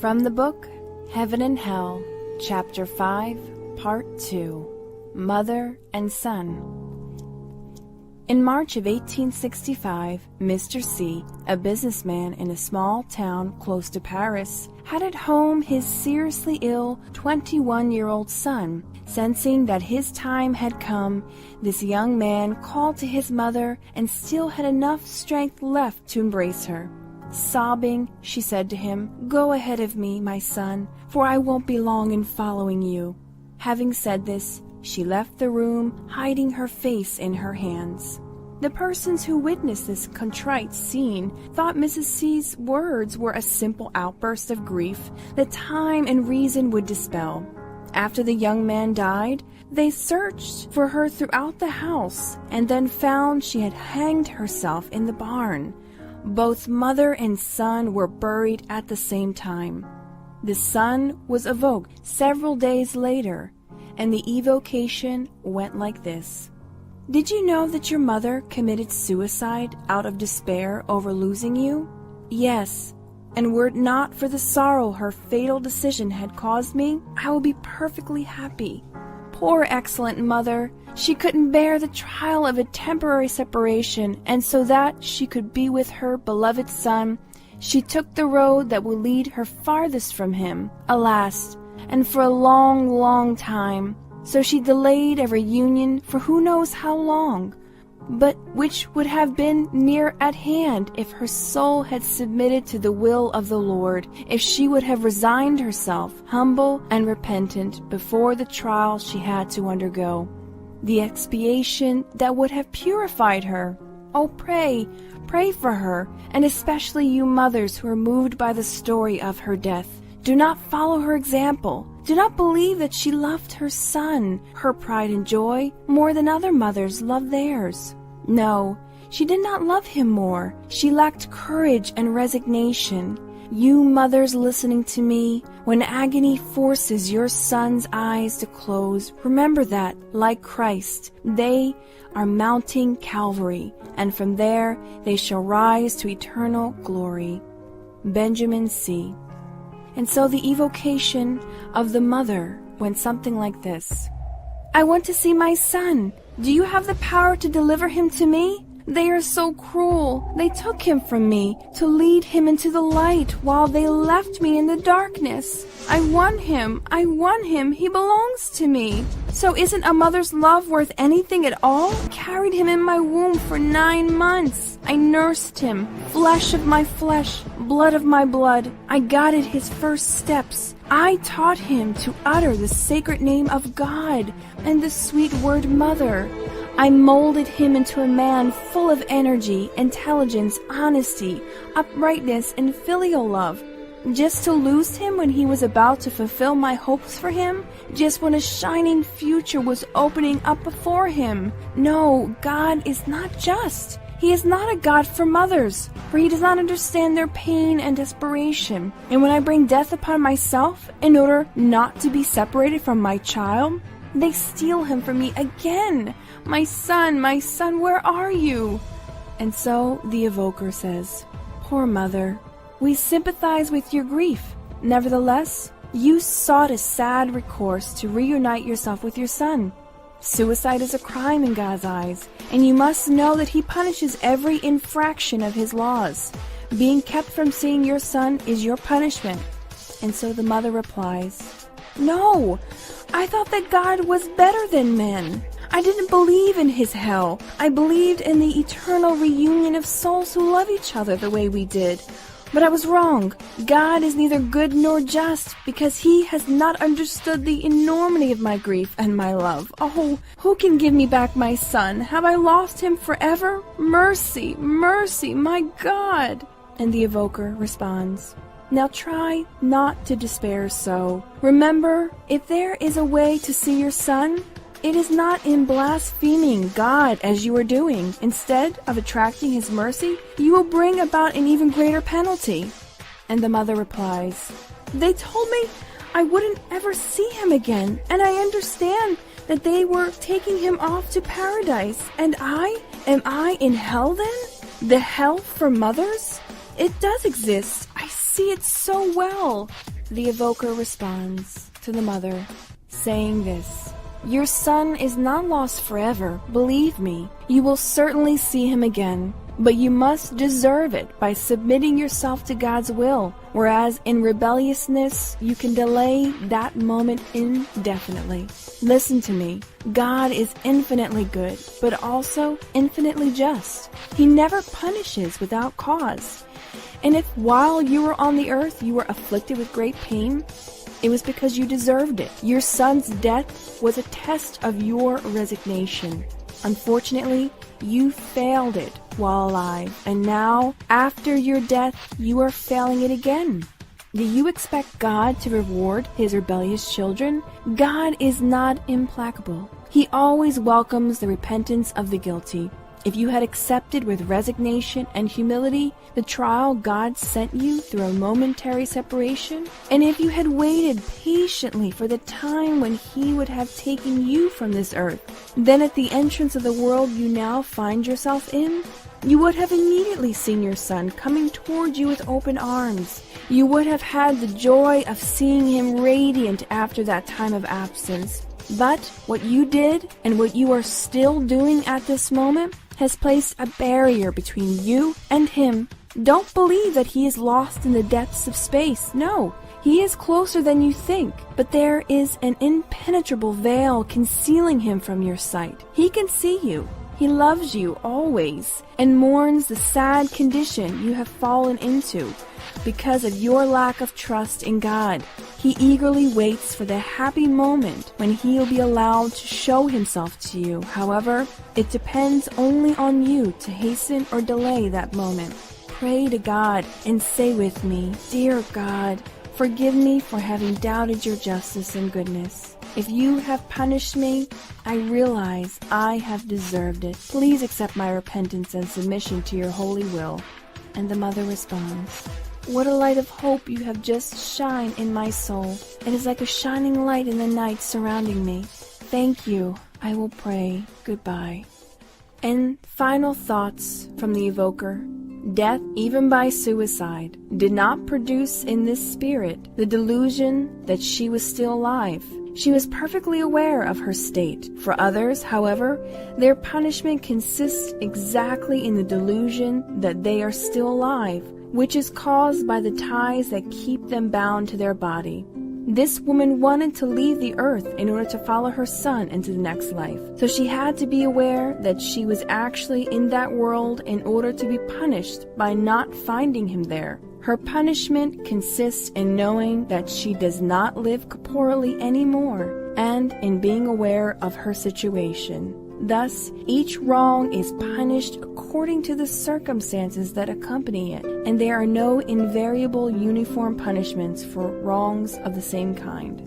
From the book Heaven and Hell, Chapter 5, Part 2, Mother and Son. In March of 1865, Mr. C, a businessman in a small town close to Paris, had at home his seriously ill 21-year-old son. Sensing that his time had come, this young man called to his mother and still had enough strength left to embrace her. Sobbing, she said to him, "Go ahead of me, my son, for I won't be long in following you." Having said this, she left the room, hiding her face in her hands. The persons who witnessed this contrite scene thought Mrs. C's words were a simple outburst of grief that time and reason would dispel. After the young man died, they searched for her throughout the house and then found she had hanged herself in the barn. Both mother and son were buried at the same time. The son was evoked several days later, and the evocation went like this. "Did you know that your mother committed suicide out of despair over losing you?" "Yes, and were it not for the sorrow her fatal decision had caused me, I would be perfectly happy." Poor excellent mother! She couldn't bear the trial of a temporary separation, and so that she could be with her beloved son, she took the road that would lead her farthest from him, alas, and for a long, long time. So she delayed a reunion for who knows how long, but which would have been near at hand if her soul had submitted to the will of the Lord, if she would have resigned herself, humble and repentant, before the trial she had to undergo, the expiation that would have purified her. Oh, pray for her, and especially you mothers who are moved by the story of her death. Do not follow her example. Do not believe that she loved her son, her pride and joy, more than other mothers love theirs. No, she did not love him more. She lacked courage and resignation. You mothers listening to me, when agony forces your son's eyes to close, remember that, like Christ, they are mounting Calvary, and from there they shall rise to eternal glory. Benjamin C. And so the evocation of the mother went something like this. "I want to see my son. Do you have the power to deliver him to me? They are so cruel. They took him from me to lead him into the light while they left me in the darkness. I want him. I want him. He belongs to me. So isn't a mother's love worth anything at all? I carried him in my womb for 9 months. I nursed him, flesh of my flesh, blood of my blood. I guided his first steps. I taught him to utter the sacred name of God and the sweet word mother. I molded him into a man full of energy, intelligence, honesty, uprightness, and filial love. Just to lose him when he was about to fulfill my hopes for him? Just when a shining future was opening up before him? No, God is not just. He is not a God for mothers, for he does not understand their pain and desperation. And when I bring death upon myself in order not to be separated from my child, they steal him from me again. My son, where are you?" And so the evoker says, "Poor mother, we sympathize with your grief. Nevertheless, you sought a sad recourse to reunite yourself with your son. Suicide is a crime in God's eyes, and you must know that he punishes every infraction of his laws. Being kept from seeing your son is your punishment." And so the mother replies, "No, I thought that God was better than men. I didn't believe in his hell. I believed in the eternal reunion of souls who love each other the way we did. But I was wrong. God is neither good nor just, because he has not understood the enormity of my grief and my love. Oh, who can give me back my son? Have I lost him forever? Mercy, mercy, my God!" And the evoker responds, "Now try not to despair so. Remember, if there is a way to see your son, it is not in blaspheming God as you are doing. Instead of attracting his mercy, you will bring about an even greater penalty." And the mother replies, "They told me I wouldn't ever see him again, and I understand that they were taking him off to paradise. And am I in hell then? The hell for mothers? It does exist. I see it so well. The evoker responds to the mother, saying this: "Your son is not lost forever, believe me. You will certainly see him again, but you must deserve it by submitting yourself to God's will, whereas in rebelliousness you can delay that moment indefinitely. Listen to me. God is infinitely good, but also infinitely just. He never punishes without cause. And if while you were on the earth you were afflicted with great pain, it was because you deserved it. Your son's death was a test of your resignation. Unfortunately, you failed it while alive, and now, after your death, you are failing it again. Do you expect God to reward his rebellious children? God is not implacable. He always welcomes the repentance of the guilty. If you had accepted with resignation and humility the trial God sent you through a momentary separation, and if you had waited patiently for the time when he would have taken you from this earth, then at the entrance of the world you now find yourself in, you would have immediately seen your son coming toward you with open arms. You would have had the joy of seeing him radiant after that time of absence. But what you did, and what you are still doing at this moment, has placed a barrier between you and him. Don't believe that he is lost in the depths of space. No, he is closer than you think, but there is an impenetrable veil concealing him from your sight. He can see you. He loves you always, and mourns the sad condition you have fallen into because of your lack of trust in God. He eagerly waits for the happy moment when he will be allowed to show himself to you. However, it depends only on you to hasten or delay that moment. Pray to God and say with me, "Dear God, forgive me for having doubted your justice and goodness. If you have punished me, I realize I have deserved it. Please accept my repentance and submission to your holy will." And the mother responds, "What a light of hope you have just shined in my soul. It is like a shining light in the night surrounding me. Thank you. I will pray. Goodbye." And final thoughts from the evoker. Death, even by suicide, did not produce in this spirit the delusion that she was still alive. She was perfectly aware of her state. For others, however, their punishment consists exactly in the delusion that they are still alive, which is caused by the ties that keep them bound to their body. This woman wanted to leave the earth in order to follow her son into the next life. So she had to be aware that she was actually in that world in order to be punished by not finding him there. Her punishment consists in knowing that she does not live corporally anymore, and in being aware of her situation. Thus, each wrong is punished according to the circumstances that accompany it, and there are no invariable uniform punishments for wrongs of the same kind.